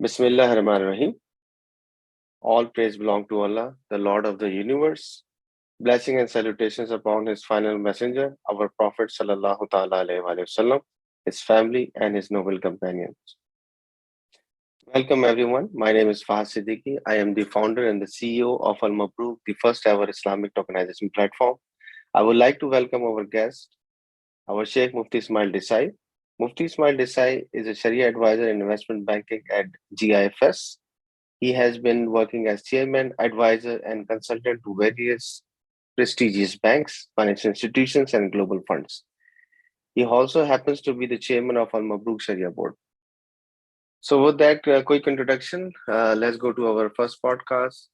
Bismillah ar-Rahman ar-Rahim. All praise belong to Allah, the Lord of the universe. Blessing and salutations upon His final messenger, our Prophet sallallahu ta'ala alayhi wa sallam, his family and his noble companions. Welcome everyone. My name is Fahad Siddiqui. I am the founder and the CEO of Mabrook, the first ever Islamic tokenization platform. I would like to welcome our guest, our Sheikh Mufti Ismail Desai. Mufti Ismail Desai is a Sharia advisor in investment banking at GIFS. He has been working as chairman, advisor, and consultant to various prestigious banks, financial institutions, and global funds. He also happens to be the chairman of Al Mabrook Sharia Board. So, with that quick introduction, let's go to our first podcast,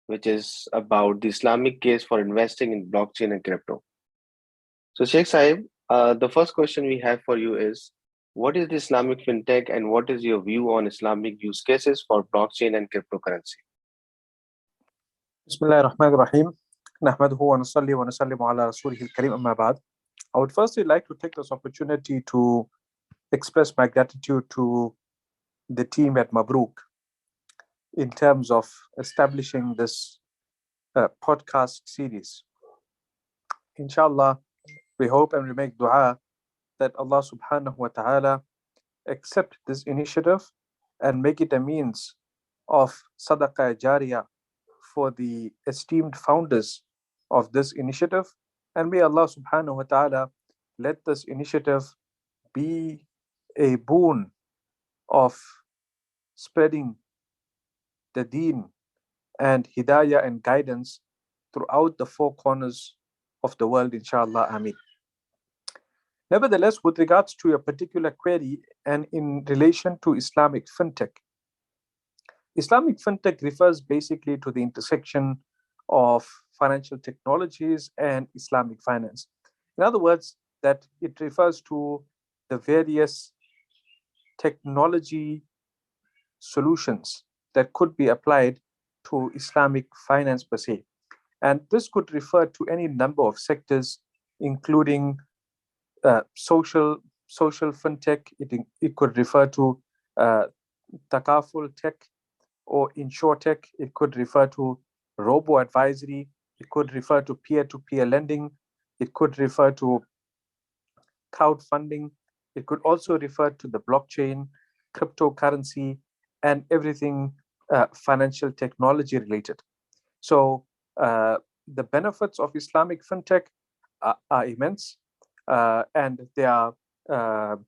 which is about the Islamic case for investing in blockchain and crypto. So, Sheikh Saib, the first question we have for you is, what is the Islamic fintech and what is your view on Islamic use cases for blockchain and cryptocurrency? بسم الله الرحمن الرحيم نحمده ونصلي ونسلم على رسوله الكريم أما بعد. I would firstly like to take this opportunity to express my gratitude to the team at Mabrook in terms of establishing this podcast series. Inshallah, we hope and we make dua that Allah subhanahu wa ta'ala accept this initiative and make it a means of sadaqah jariyah for the esteemed founders of this initiative, and may Allah subhanahu wa ta'ala let this initiative be a boon of spreading the deen and hidayah and guidance throughout the four corners of the world, inshallah, ameen. Nevertheless, with regards to a particular query and in relation to Islamic fintech refers basically to the intersection of financial technologies and Islamic finance. In other words, that it refers to the various technology solutions that could be applied to Islamic finance per se. And this could refer to any number of sectors, including social fintech. It could refer to takaful tech, or insurtech. It could refer to robo-advisory. It could refer to peer-to-peer lending. It could refer to crowdfunding. It could also refer to the blockchain, cryptocurrency, and everything financial technology related. So the benefits of Islamic fintech are immense, and there are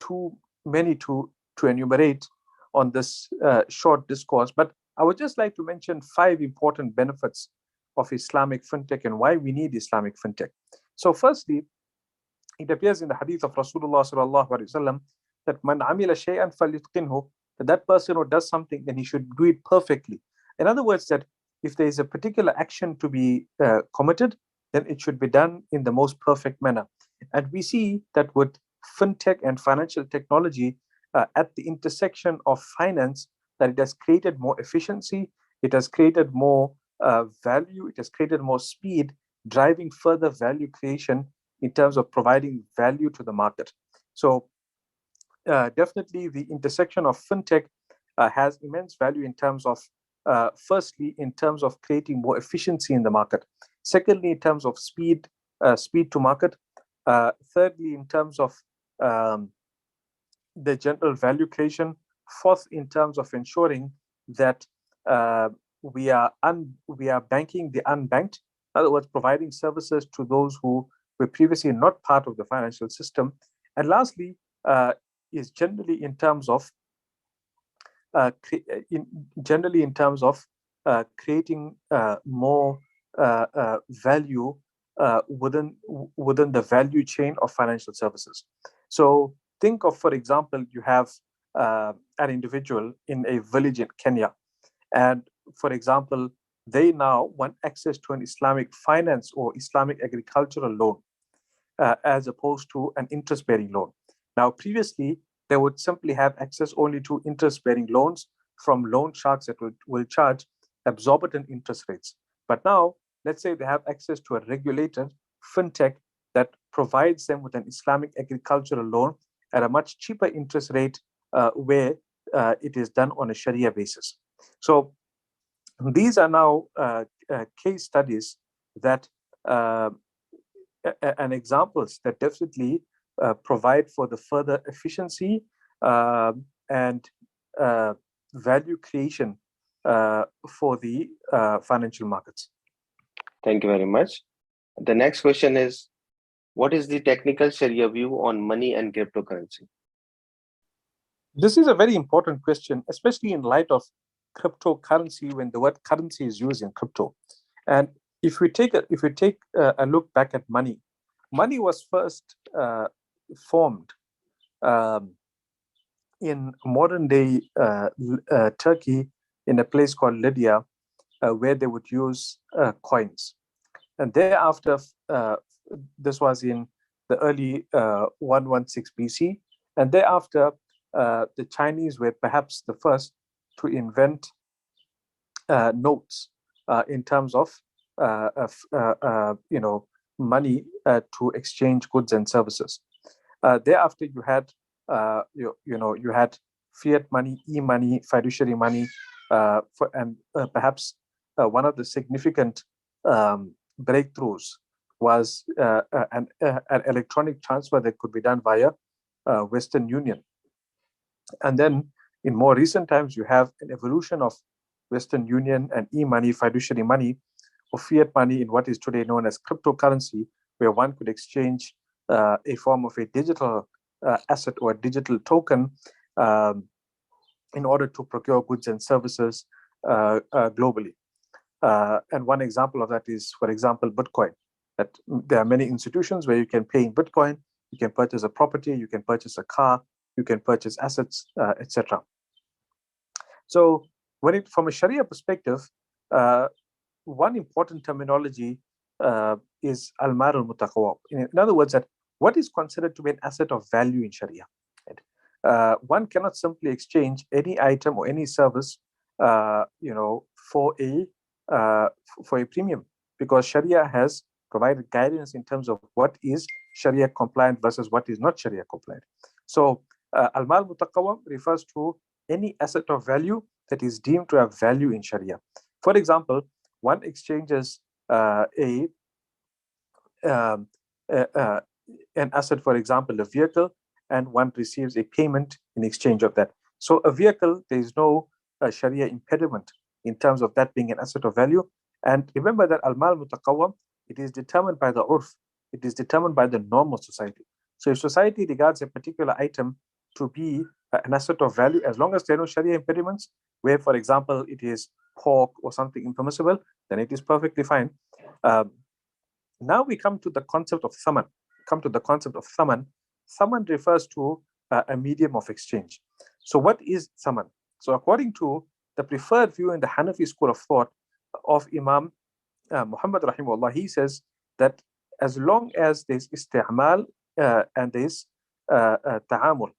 too many to enumerate on this short discourse, but I would just like to mention 5 important benefits of Islamic fintech and why we need Islamic fintech. So firstly, it appears in the hadith of Rasulullah sallallahu alaihi wasallam that man amila shay'an falyutqinhu, that person who does something, then he should do it perfectly. In other words, that if there is a particular action to be committed, then it should be done in the most perfect manner. And we see that with fintech and financial technology, at the intersection of finance, that it has created more efficiency, it has created more value, it has created more speed, driving further value creation in terms of providing value to the market. So definitely the intersection of fintech has immense value in terms of, firstly, in terms of creating more efficiency in the market. Secondly, in terms of speed to market. Thirdly, in terms of the general value creation. Fourth, in terms of ensuring that we are banking the unbanked. In other words, providing services to those who were previously not part of the financial system. And lastly, is generally in terms of creating more value within the value chain of financial services. So think of, for example, you have an individual in a village in Kenya, and for example, they now want access to an Islamic finance or Islamic agricultural loan as opposed to an interest-bearing loan. Now, previously, they would simply have access only to interest-bearing loans from loan sharks that will charge exorbitant interest rates. But now, let's say they have access to a regulated fintech that provides them with an Islamic agricultural loan at a much cheaper interest rate where it is done on a Sharia basis. So these are now case studies that and examples that definitely provide for the further efficiency and value creation for the financial markets. Thank you very much. The next question is, what is the technical Sharia view on money and cryptocurrency? This is a very important question, especially in light of cryptocurrency, when the word currency is used in crypto. And if we take a look back at money, money was first formed in modern day Turkey, in a place called Lydia, where they would use coins. And thereafter, this was in the early 116 BC. And thereafter, the Chinese were perhaps the first to invent notes in terms of money to exchange goods and services. Thereafter, you had you had fiat money, e-money, fiduciary money, and perhaps one of the significant breakthroughs was an electronic transfer that could be done via Western Union. And then in more recent times, you have an evolution of Western Union and e-money, fiduciary money, or fiat money in what is today known as cryptocurrency, where one could exchange a form of a digital asset or a digital token in order to procure goods and services globally. And one example of that is, for example, Bitcoin. That there are many institutions where you can pay in Bitcoin, you can purchase a property, you can purchase a car, you can purchase assets, etc. So, from a Sharia perspective, one important terminology is al-mal al-mutaqawwam. In other words, that what is considered to be an asset of value in Sharia. Right? One cannot simply exchange any item or any service, for a premium, because Sharia has provided guidance in terms of what is Sharia compliant versus what is not Sharia compliant. So, al-mal mutaqawwam refers to any asset of value that is deemed to have value in Sharia. For example, one exchanges an asset, for example, a vehicle, and one receives a payment in exchange of that. So a vehicle, there is no Sharia impediment in terms of that being an asset of value. And remember that al-mal mutaqawwam, it is determined by the urf, it is determined by the norm of society. So if society regards a particular item to be an asset of value, as long as there are no Sharia impediments, where, for example, it is pork or something impermissible, then it is perfectly fine. Now we come to the concept of thaman. Thaman refers to a medium of exchange. So what is thaman? So according to the preferred view in the Hanafi school of thought of Imam Muhammad rahimahullah, he says that as long as there's isti'mal and there's ta'amul,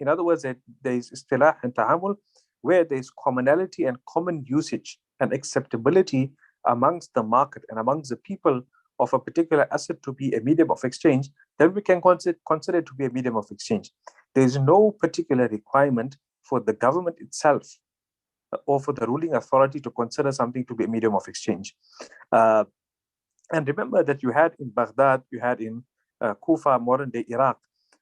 in other words, there is istilah and ta'amul, where there is commonality and common usage and acceptability amongst the market and amongst the people of a particular asset to be a medium of exchange, then we can consider it to be a medium of exchange. There is no particular requirement for the government itself or for the ruling authority to consider something to be a medium of exchange. And remember that you had in Baghdad, you had in Kufa, modern day Iraq,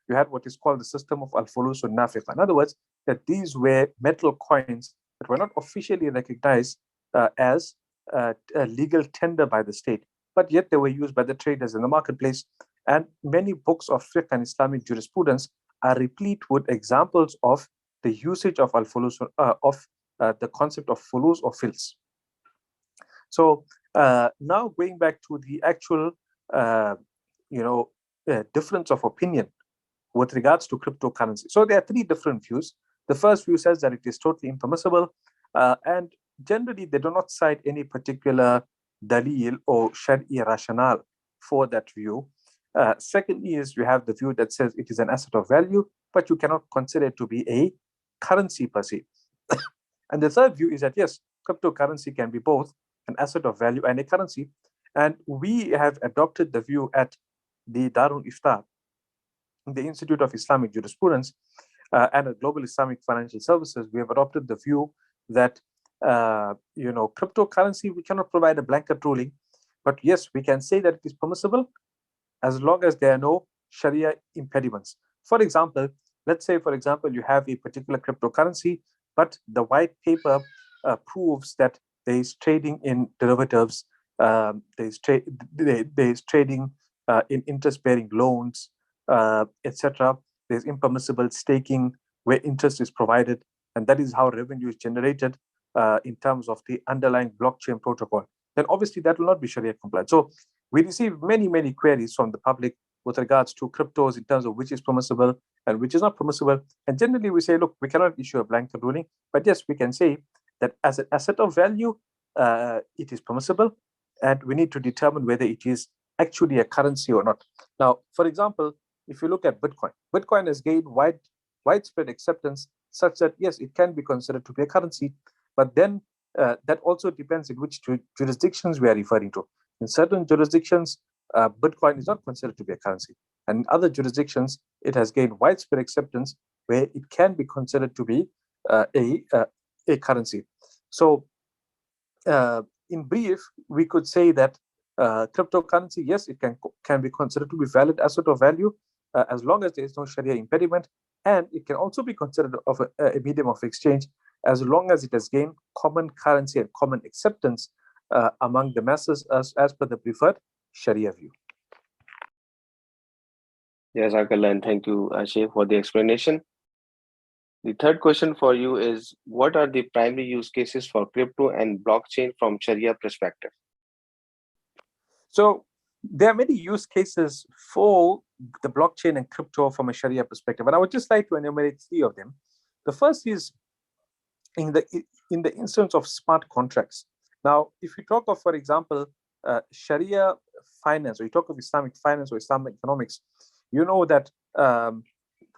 you had what is called the system of al-fulus al-nafiqa. In other words, that these were metal coins that were not officially recognized as a legal tender by the state, but yet they were used by the traders in the marketplace. And many books of fiqh and Islamic jurisprudence are replete with examples of the usage of al-fulus, the concept of fulus or fils. So now going back to the actual, difference of opinion with regards to cryptocurrency. So there are three different views. The first view says that it is totally impermissible, and generally they do not cite any particular dalil or shari'i rationale for that view. Secondly is you have the view that says it is an asset of value, but you cannot consider it to be a currency per se. And the third view is that yes, cryptocurrency can be both an asset of value and a currency. And we have adopted the view at the Darul Iftar, the Institute of Islamic Jurisprudence, and at Global Islamic Financial Services, we have adopted the view that cryptocurrency, we cannot provide a blanket ruling, but yes, we can say that it is permissible as long as there are no Sharia impediments. For example, let's say, for example, you have a particular cryptocurrency, but the white paper proves that there is trading in derivatives, there is trading in interest-bearing loans, etc. There's impermissible staking where interest is provided, and that is how revenue is generated in terms of the underlying blockchain protocol. Then obviously that will not be Sharia compliant. So we receive many queries from the public with regards to cryptos in terms of which is permissible and which is not permissible. And generally we say, look, we cannot issue a blanket ruling, but yes, we can say that as an asset of value, it is permissible, and we need to determine whether it is actually a currency or not. Now, for example, if you look at Bitcoin has gained widespread acceptance such that, yes, it can be considered to be a currency, but then that also depends in which jurisdictions we are referring to. In certain jurisdictions, Bitcoin is not considered to be a currency. And in other jurisdictions, it has gained widespread acceptance where it can be considered to be a currency. So in brief, we could say that cryptocurrency, yes, it can be considered to be valid asset of value as long as there is no Sharia impediment, and it can also be considered of a medium of exchange as long as it has gained common currency and common acceptance among the masses as per the preferred Sharia view. Yes, Jazakallah, and thank you, Sheikh, for the explanation. The third question for you is, what are the primary use cases for crypto and blockchain from Sharia perspective? So there are many use cases for the blockchain and crypto from a Sharia perspective, and I would just like to enumerate 3 of them. The first is in the instance of smart contracts. Now, if you talk of, for example, Sharia finance, or you talk of Islamic finance or Islamic economics, you know that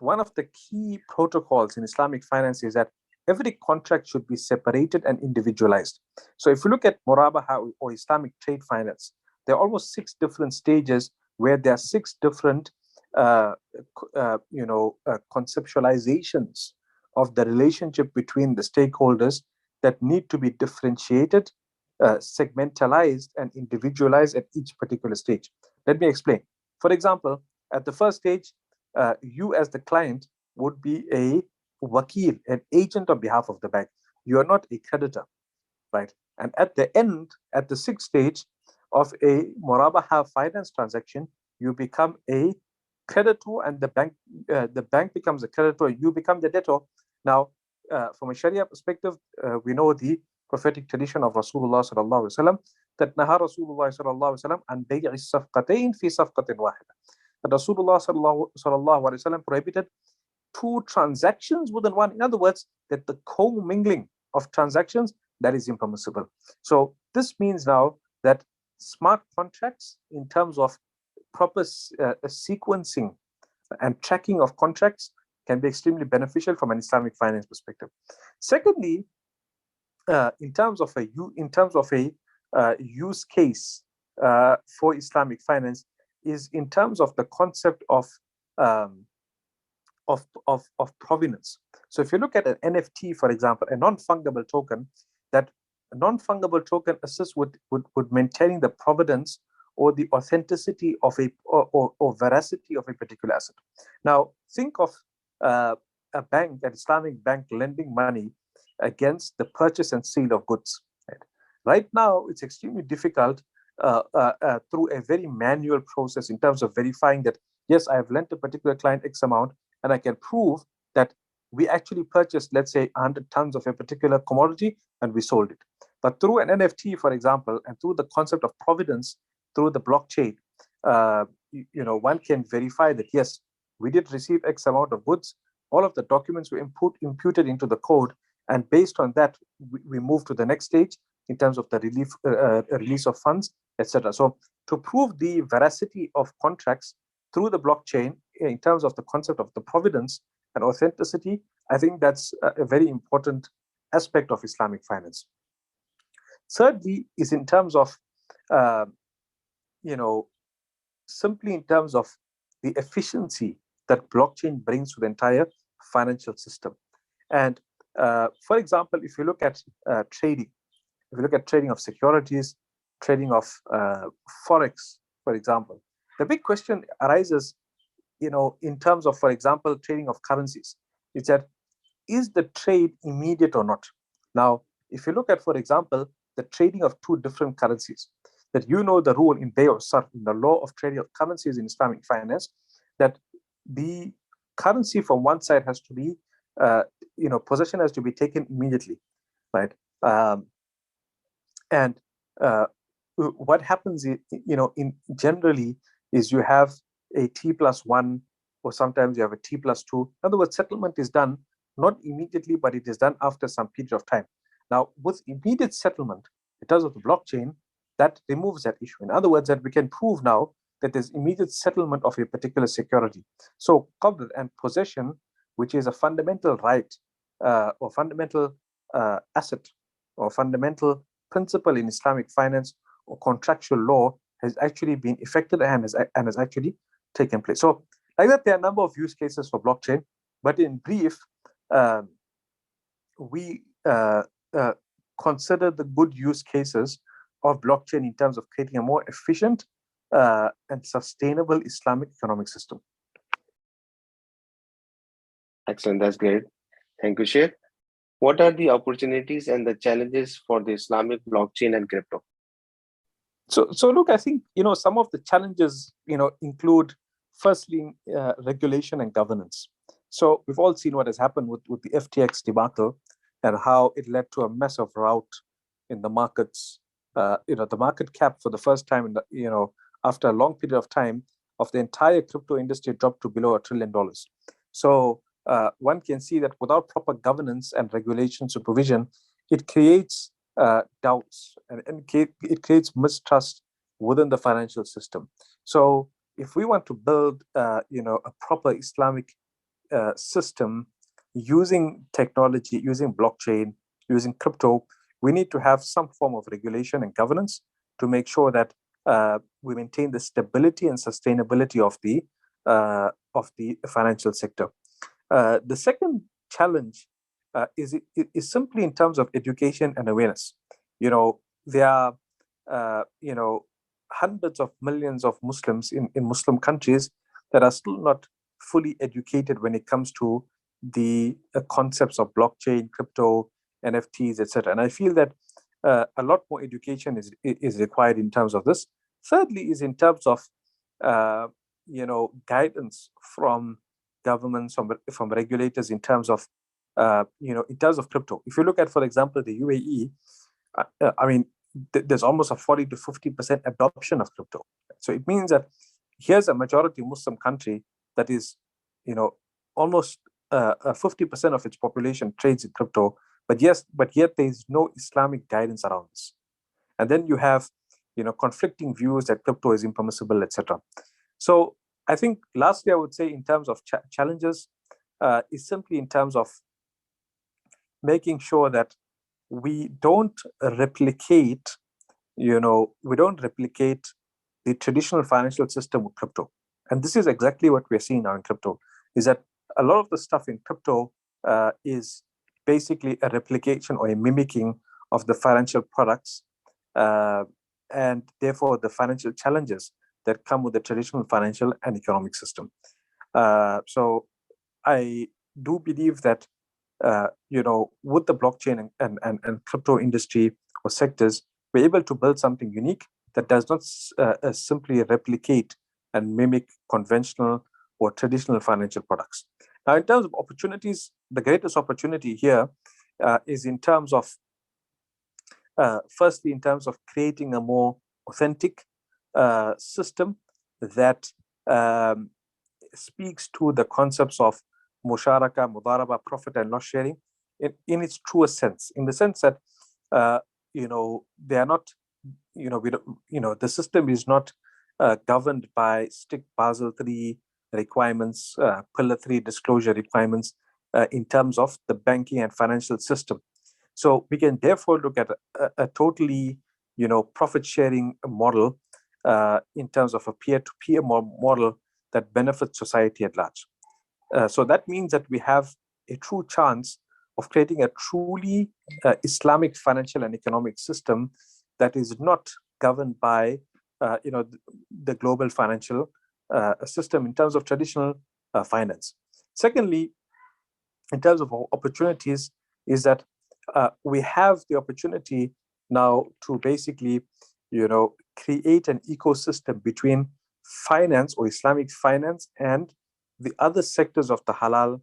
one of the key protocols in Islamic finance is that every contract should be separated and individualized. So if you look at Murabaha or Islamic trade finance, there are almost 6 different stages where there are 6 different conceptualizations of the relationship between the stakeholders that need to be differentiated, segmentalized, and individualized at each particular stage. Let me explain. For example, at the first stage, you as the client would be a wakil, an agent on behalf of the bank. You are not a creditor, right? And at the end, at the 6th stage of a murabaha finance transaction, you become a creditor, and the bank becomes a creditor, you become the debtor. Now, from a Sharia perspective, we know the prophetic tradition of Rasulullah sallallahu alaihi wasallam that naha Rasulullah sallallahu alaihi wasallam an bay'i safqatayn fi safqatin wahida. That Rasulullah sallallahu alaihi wasallam prohibited 2 transactions within one. In other words, that the co-mingling of transactions, that is impermissible. So this means now that smart contracts, in terms of proper sequencing and tracking of contracts, can be extremely beneficial from an Islamic finance perspective. Secondly, in terms of a use case for Islamic finance, is in terms of the concept of provenance. So if you look at an NFT, for example, a non-fungible token, that non-fungible token assists with maintaining the provenance or the authenticity of or veracity of a particular asset. Now, think of a bank, an Islamic bank, lending money against the purchase and sale of goods. Right now, it's extremely difficult through a very manual process in terms of verifying that, yes, I have lent a particular client X amount, and I can prove that we actually purchased, let's say, 100 tons of a particular commodity and we sold it. But through an NFT, for example, and through the concept of provenance, through the blockchain, one can verify that, yes, we did receive X amount of goods. All of the documents were imputed into the code, and based on that, we move to the next stage in terms of the release of funds, etc. So to prove the veracity of contracts through the blockchain in terms of the concept of the provenance and authenticity, I think that's a very important aspect of Islamic finance. Thirdly, is in terms of, simply in terms of the efficiency that blockchain brings to the entire financial system. And for example, if you look at trading, if you look at trading of securities, trading of forex, for example, the big question arises, in terms of, for example, trading of currencies, is that is the trade immediate or not? Now, if you look at, for example, the trading of two different currencies, that the rule in Bay or Sarf, in the law of trading of currencies in Islamic finance, that the currency from one side has to be, possession has to be taken immediately, right? And what happens, in generally is you have a T+1, or sometimes you have a T+2. In other words, settlement is done not immediately, but it is done after some period of time. Now, with immediate settlement, in terms of the blockchain, that removes that issue. In other words, that we can prove now that there's immediate settlement of a particular security. So qabd and possession, which is a fundamental right, or fundamental asset, or fundamental principle in Islamic finance or contractual law, has actually been effected and has actually taken place. So like that, there are a number of use cases for blockchain, but in brief, we consider the good use cases of blockchain in terms of creating a more efficient and sustainable Islamic economic system. Excellent. That's great. Thank you, Sheikh. What are the opportunities and the challenges for the Islamic blockchain and crypto? So look, I think, some of the challenges, include firstly, regulation and governance. So we've all seen what has happened with the FTX debacle and how it led to a massive rout in the markets. The market cap for the first time after a long period of time of the entire crypto industry dropped to below $1 trillion. So one can see that without proper governance and regulation supervision, it creates doubts and it creates mistrust within the financial system. So if we want to build a proper Islamic system using technology, using blockchain, using crypto, we need to have some form of regulation and governance to make sure that we maintain the stability and sustainability of the financial sector. The second challenge is simply in terms of education and awareness. There are hundreds of millions of Muslims in Muslim countries that are still not fully educated when it comes to the concepts of blockchain, crypto, NFTs, etc. And I feel that a lot more education is required in terms of this. Thirdly, is in terms of guidance from governments, from regulators in terms of crypto. If you look at, for example, the UAE, there's almost a 40 to 50% adoption of crypto. So it means that here's a majority Muslim country that is, almost 50% of its population trades in crypto, but yet there is no Islamic guidance around this. And then you have, conflicting views that crypto is impermissible, etc. So I think lastly, I would say in terms of challenges, is simply in terms of making sure that we don't replicate the traditional financial system with crypto. And this is exactly what we're seeing now in crypto, is that a lot of the stuff in crypto is basically a replication or a mimicking of the financial products, and therefore the financial challenges that come with the traditional financial and economic system. So I do believe that with the blockchain and crypto industry or sectors, we're able to build something unique that does not simply replicate and mimic conventional or traditional financial products. Now, in terms of opportunities, the greatest opportunity here is in terms of, firstly, in terms of creating a more authentic system that speaks to the concepts of musharaka, mudaraba, profit and loss sharing in its truest sense, in the sense that they are not, the system is not governed by strict Basel III requirements, Pillar 3 disclosure requirements in terms of the banking and financial system. So we can therefore look at a totally, profit sharing model in terms of a peer-to-peer model that benefits society at large. So that means that we have a true chance of creating a truly Islamic financial and economic system that is not governed by the global financial system in terms of traditional finance. Secondly, in terms of opportunities, is that we have the opportunity now to basically, create an ecosystem between finance or Islamic finance and the other sectors of the halal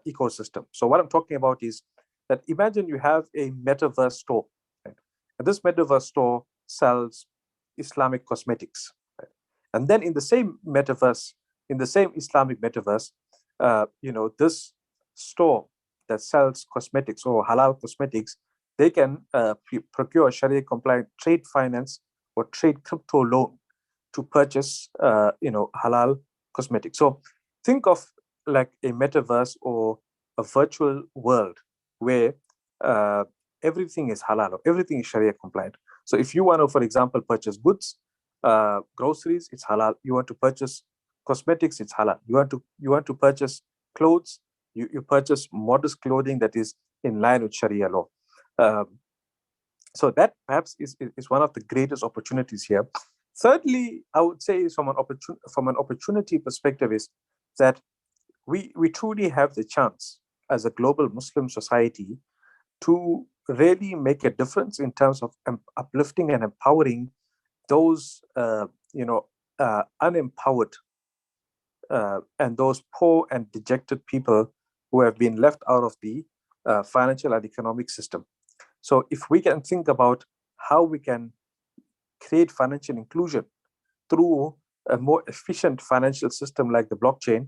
ecosystem. So what I'm talking about is that imagine you have a metaverse store, right? And this metaverse store sells Islamic cosmetics, right? And then in the same metaverse, in the same Islamic metaverse, this store that sells cosmetics or halal cosmetics, they can procure Sharia compliant trade finance or trade crypto loan to purchase, halal cosmetics. So think of like a metaverse or a virtual world where uh, everything is halal, or everything is Sharia compliant. So if you want to, for example, purchase goods, groceries, it's halal. You want to purchase cosmetics, it's halal. You want to purchase clothes, you purchase modest clothing that is in line with Sharia law. Um, so that perhaps is one of the greatest opportunities here. Thirdly, I would say is from an opportunity perspective is that we truly have the chance as a global Muslim society to really make a difference in terms of uplifting and empowering those unempowered and those poor and dejected people who have been left out of the financial and economic system. So if we can think about how we can create financial inclusion through a more efficient financial system like the blockchain,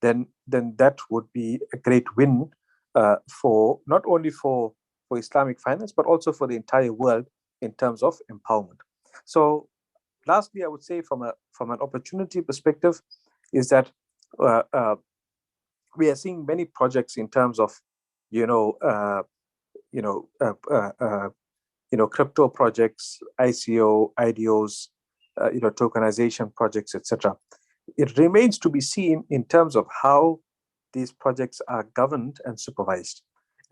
then that would be a great win for not only for Islamic finance but also for the entire world in terms of empowerment. So, lastly, I would say from an opportunity perspective is that uh, uh, we are seeing many projects in terms of you know uh, you know uh, uh, uh, crypto projects, ICO, IDOs, tokenization projects, etc. It remains to be seen in terms of how these projects are governed and supervised.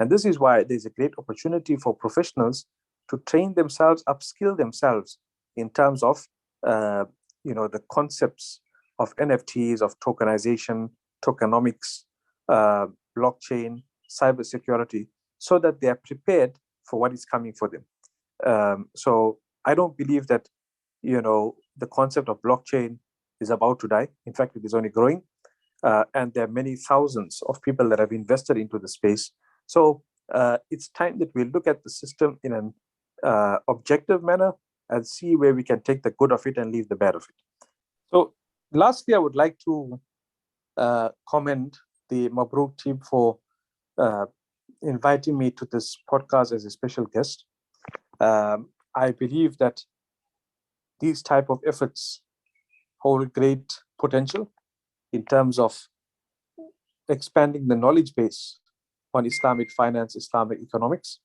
And this is why there's a great opportunity for professionals to train themselves, upskill themselves in terms of the concepts of NFTs, of tokenization, tokenomics, uh, blockchain, cybersecurity, so that they are prepared for what is coming for them. So I don't believe that the concept of blockchain is about to die. In fact, it is only growing, and there are many thousands of people that have invested into the space. So it's time that we look at the system in an objective manner and see where we can take the good of it and leave the bad of it. So lastly, I would like to commend the Mabrook team for uh, inviting me to this podcast as a special guest. I believe that these type of efforts hold great potential in terms of expanding the knowledge base on Islamic finance, Islamic economics.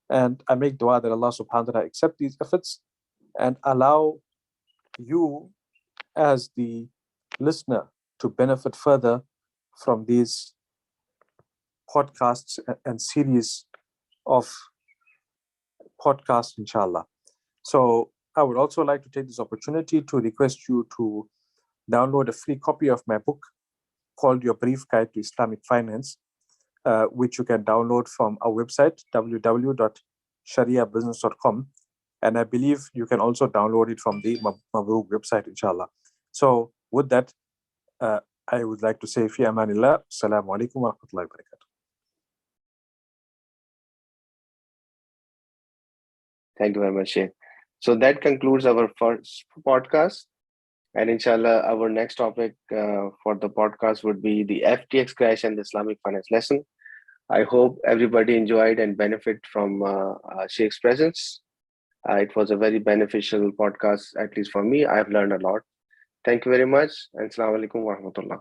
And I make dua that Allah subhanahu wa ta'ala accept these efforts and allow you as the listener to benefit further from these podcasts and series of podcasts, inshallah. So I would also like to take this opportunity to request you to download a free copy of my book called Your Brief Guide to Islamic Finance, which you can download from our website, www.shariabusiness.com. And I believe you can also download it from the Mabrook website, inshallah. So with that, I would like to say, fi amanillah, assalamu alaikum wa rahmatullahi wa barakatuh. Thank you very much, Sheikh. So that concludes our first podcast. And inshallah, our next topic for the podcast would be the FTX crash and the Islamic finance lesson. I hope everybody enjoyed and benefit from Sheikh's presence. It was a very beneficial podcast, at least for me. I have learned a lot. Thank you very much. And Assalamu alaikum wa rahmatullah.